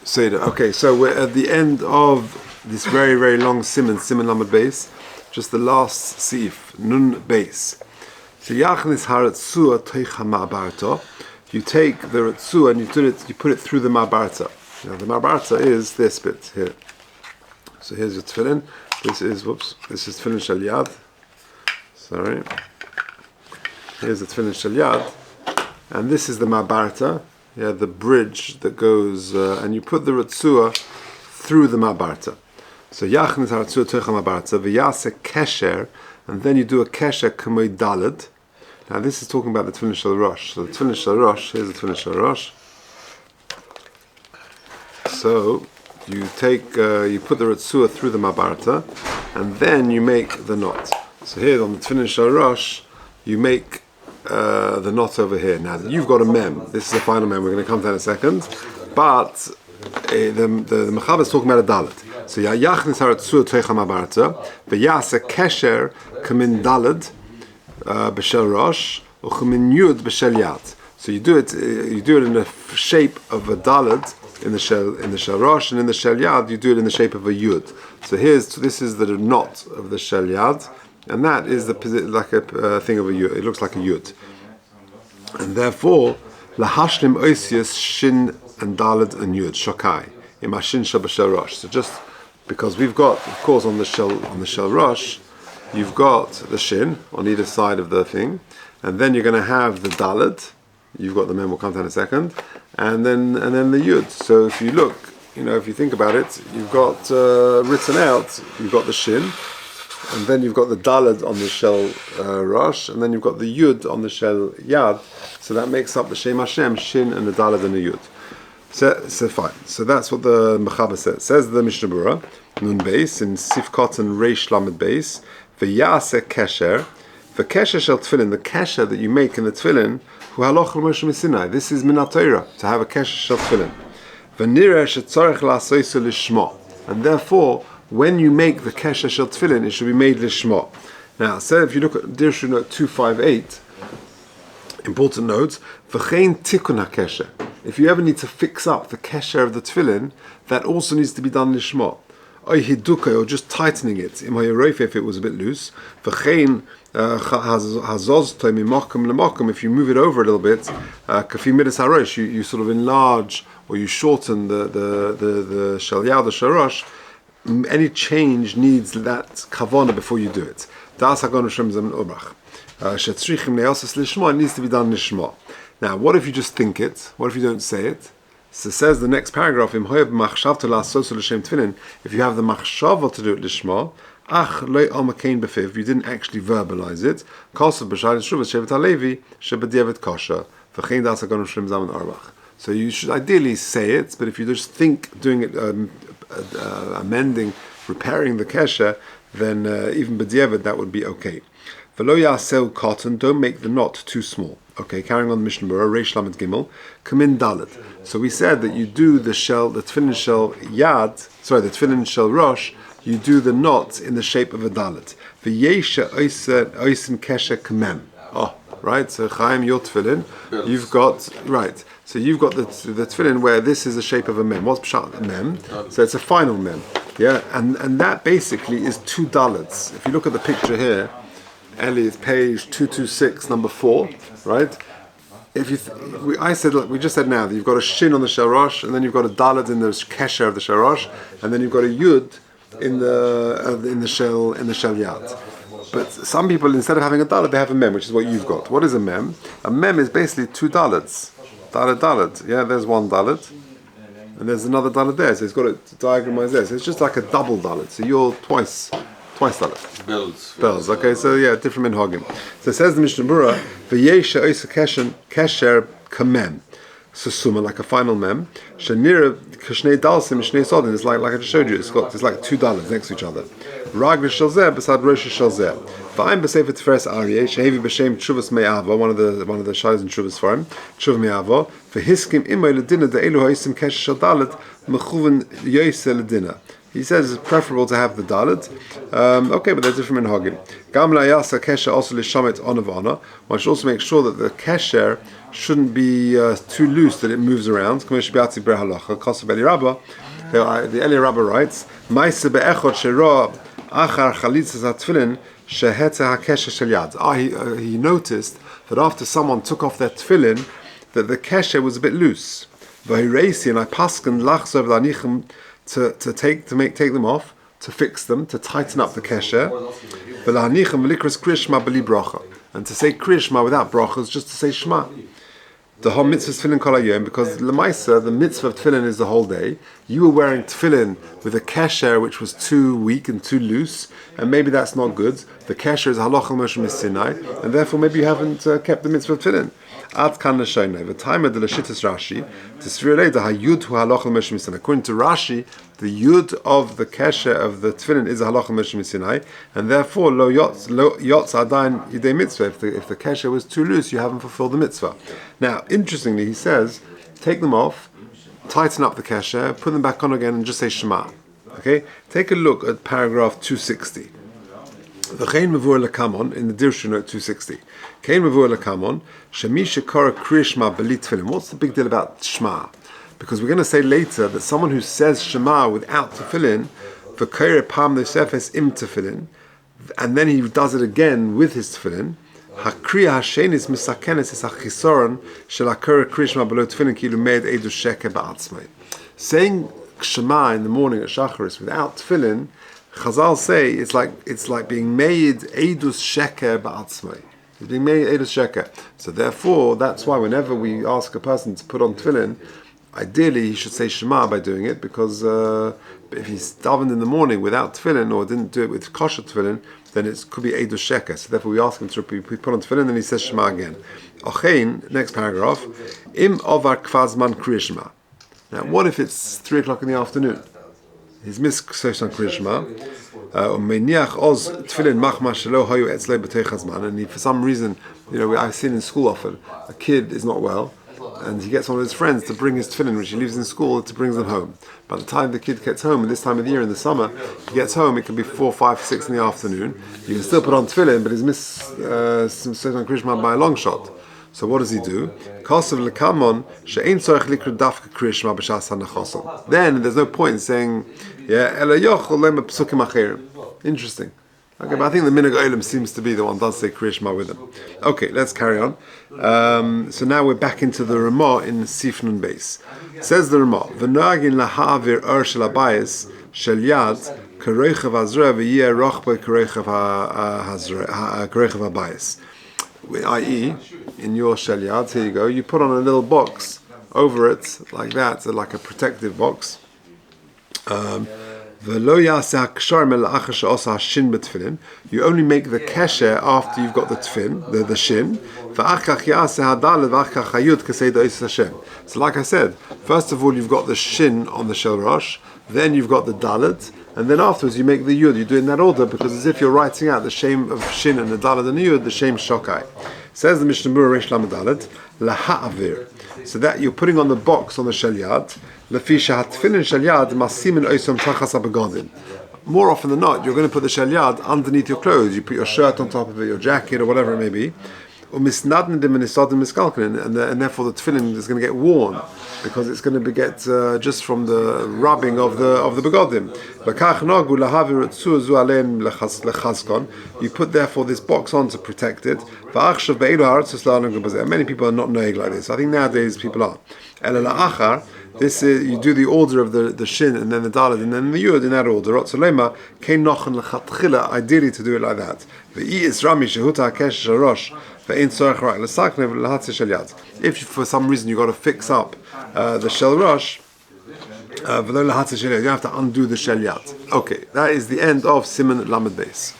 Seder. Okay, so we're at the end of this very, very long Siman Lamed base. Just the last Sif, Nun base. So Yachnis Haratzua Teicha Ma'abarta. You take the Ratzua and you put it through the Ma'abarta. Now the Ma'abarta is this bit here. So here's your Tefillin. This is Tefillin Shel Yad. Sorry. Here's the Tefillin Shel Yad. And this is the Ma'abarta. Yeah, the bridge that goes, and you put the Ratzua through the Ma'abarta. So Yachnis Haratzua Teicha Ma'abarta, V'yase Kesher, and then you do a Kesher K'moi Daled. Now this is talking about the Tefillin Shel Rosh. So the Tefillin Shel Rosh, here's the Tefillin Shel Rosh. So you take, you put the Ratzua through the Ma'abarta, and then you make the knot. So here on the Tefillin Shel Rosh, you make the knot over here. Now you've got a mem. This is the final mem. We're going to come to that in a second. But the Mechaber is talking about a dalet. So Yachnis Haratzua Teicha Ma'abarta, V'yase Kesher K'min Daled B'Shel Rosh U'K'min Yud B'Shel Yad. So you do it in the shape of a daled in the shel Rosh, and in the Shel Yad you do it in the shape of a Yud. So this is the knot of the Shel Yad. And that is like a thing of a yud. It looks like a yud. And therefore, lahashlim oisius shin and daled and yud shokai imashin shabashel rosh. So just because we've got, of course, on the shel rosh, you've got the shin on either side of the thing, and then you're going to have the daled. You've got the mem. We'll come to that in a second, and then the yud. So if you look, if you think about it, you've got written out. You've got the shin. And then you've got the daled on the shel rosh, and then you've got the yud on the shel yad. So that makes up the Shem Hashem, shin and the daled and the yud. So fine. So that's what the Mechaber says. Says the Mishnah Berurah, Nun Beis, in Sifkot and Reish Lamed Beis, V'yase Kesher, the Kesher shel Tefillin, the Kesher that you make in the Tefillin, Hu haloch l'Moshe Misinai. This is Min HaTorah, to have a Kesher shel Tefillin. V'nireh shetzorech la'asoiso lishmo. And therefore, when you make the Kesher Shel Tefillin, it should be made Lishma. Now, so if you look at Dirshu Note 258, important notes, V'chein Tikkun HaKesher. If you ever need to fix up the Kesher of the Tefillin, that also needs to be done Lishma. Oy Hiduka, or just tightening it, Im HaYoreif, if it was a bit loose. V'chein Hazoztoi Mimokum Lemokum, if you move it over a little bit, Kafi Midas HaRosh, you sort of enlarge, or you shorten the Shel Yad, the Shel Rosh. Any change needs that kavana before you do it. Das hagon Hashem zem Orach. Shetzrichim ne'asos lishma, it needs to be done lishma. Now, what if you just think it? What if you don't say it? So it says the next paragraph, Im hoyev machshavta la'asos l'shem tefillin. If you have the machshava to do it lishma, ach loy almakein befiv, you didn't actually verbalize it. Kosav b'shayil shuvas shevet halevi shebedievet kosher. V'chein das hagon Hashem zem Orach. So you should ideally say it, but if you just think doing it, amending, repairing the kesher, then even b'diavad that would be okay. V'lo yasel cotton, don't make the knot too small. Okay, carrying on the Mishnah Berurah, Reish Lamed Gimel, Kamin Dalet. So we said that you do the Tefillin Shel Yad, the Tefillin Shel Rosh, you do the knot in the shape of a Dalet. V'yesha oisen kesher kamem. Oh, right. So Chaim, your Tefillin, you've got right. So you've got the Tefillin where this is the shape of a mem. What's pshat a mem? So it's a final mem. Yeah, and that basically is two daleds. If you look at the picture here, Eli, it's page 226, number 4, right? If you, we just said now that you've got a shin on the shel rosh, and then you've got a daled in the kesher of the shel rosh, and then you've got a yud in the shel yad. But some people, instead of having a daled, they have a mem, which is what you've got. What is a mem? A mem is basically two daleds. Dalet. Yeah, there's one dalet, and there's another dalet there. So it's got it diagramized there. So it's just like a double dalet. So you're twice dalet. Bells. Okay, so yeah, different minhagim. So it says the Mishnah Berurah, v'yesha oisa kesher kamem. So summa, like a final mem. Shenira kashnei dalsim shnei sodin. It's like I just showed you. It's like two dalets next to each other. Ragli shel zeh besad rosh shel zeh. V'ayim b'sefer Tiferes Aryeh shehevi b'shem Tshuvas Me'ava, one of the shayos in Tshuvas for him, Tshuva Me'ava, v'hiskim imay ledina de'elu ha'isem kesher shel dalet mechuven yoyse ledina. he says it's preferable to have the dalet. Okay, but they're different minhagim. Gam la'yasa kesher also lishamet onavana. One should also make sure that the kesher shouldn't be too loose that it moves around. The Eli Rabbi writes, "Ma'ase be'echod shera achar chalitzas hatfilin sheheta hakesher shel yad." He noticed that after someone took off their tefillin, that the kesher was a bit loose. V'hireisi, and I pasken lachzor v'lanichem to take them off, to fix them, to tighten up the kesher. V'lanichem v'likras krishma b'li bracha, and to say krishma without bracha is just to say shema. The whole mitzvah is tefillin kol hayom, because l'maisa, the mitzvah of tefillin is the whole day. You were wearing tefillin with a kesher which was too weak and too loose, and maybe that's not good. The kesher is halacha Moshe Sinai, and therefore maybe you haven't kept the mitzvah of tefillin. Ad kan l'shaynei. V'taima de l'shittas Rashi, t'svirei da hayud hu halacha Moshe Sinai. According to Rashi, the yud of the kesher of the tefillin is a halacha Moshe Sinai, and therefore lo yotz adayin yidei mitzvah. If the kesher was too loose, you haven't fulfilled the mitzvah. Now, interestingly, he says, take them off, tighten up the kesher, put them back on again, and just say Shema. Okay? Take a look at paragraph 260. V'chein mevur lekamon in the Dirshu note 260. Kein mevur lekamon shemi shekara krishma b'li tefillin. What's the big deal about Shema? Because we're going to say later that someone who says Shema without tefillin, v'keire pam nosefes im tefillin, and then he does it again with his tefillin, hakriya hashenis misakenes es hachisoron shel hakara krishma b'lo tefillin kilu meid edu sheker ba'atzmai. Saying Shema in the morning at Shacharis without tefillin, Chazal say it's like being made edus sheker ba'atzmai. It's being made edus sheker. So therefore, that's why whenever we ask a person to put on tefillin, ideally he should say Shema by doing it, because if he's davened in the morning without tefillin or didn't do it with kosher tefillin, then it could be edus sheker. So therefore we ask him to repeat, we put on tefillin, then he says Shema again. Ochein, next paragraph, im ovar kvazman kriyishma. Now, what if it's 3 o'clock in the afternoon? He's missed Soshan Krishma. And he, for some reason, I've seen in school often, a kid is not well, and he gets one of his friends to bring his tefillin, which he leaves in school, to bring them home. By the time the kid gets home, at this time of the year in the summer, he gets home, it can be 4, 5, 6 in the afternoon. You can still put on tefillin, but he's missed Soshan Krishma by a long shot. So what does he do? Then there's no point in saying, interesting. Okay, but I think the Minhag Olam seems to be the one that does say Kriyishma with him. Okay, let's carry on. So now we're back into the Ramah in Sifnun base. Says the Ramah, V'nagin lahavir shel abayis shel yad kareichav hazra v'yeh rochbei kareichav abayis. I.e., in your shel yad, here you go, you put on a little box over it, like that, so like a protective box. You only make the kesher after you've got the tefillin, the shin. So like I said, first of all you've got the shin on the shel rosh, then you've got the dalet, and then afterwards you make the yud. You do it in that order because as if you're writing out the shem of shin and the dalet and the yud, the shem shokai. Says the Mishnah Berurah Reish Lamed Dalet, laha'avir. So that you're putting on the box on the shel yad, lefi shehatfilin shel yad masimin oisom tachas habegodim. More often than not, you're going to put the shel yad underneath your clothes. You put your shirt on top of it, your jacket, or whatever it may be. And therefore the tefillin is going to get worn because it's going to get just from the rubbing of the begodim. You put therefore this box on to protect it. Many people are not knowing like this. I think nowadays people are. This is, you do the order of the shin and then the dalet and then the yud in that order. Ideally to do it like that. If for some reason you've got to fix up the shel rosh, you don't have to undo the shel yad. Okay, that is the end of Siman Lamed Beis.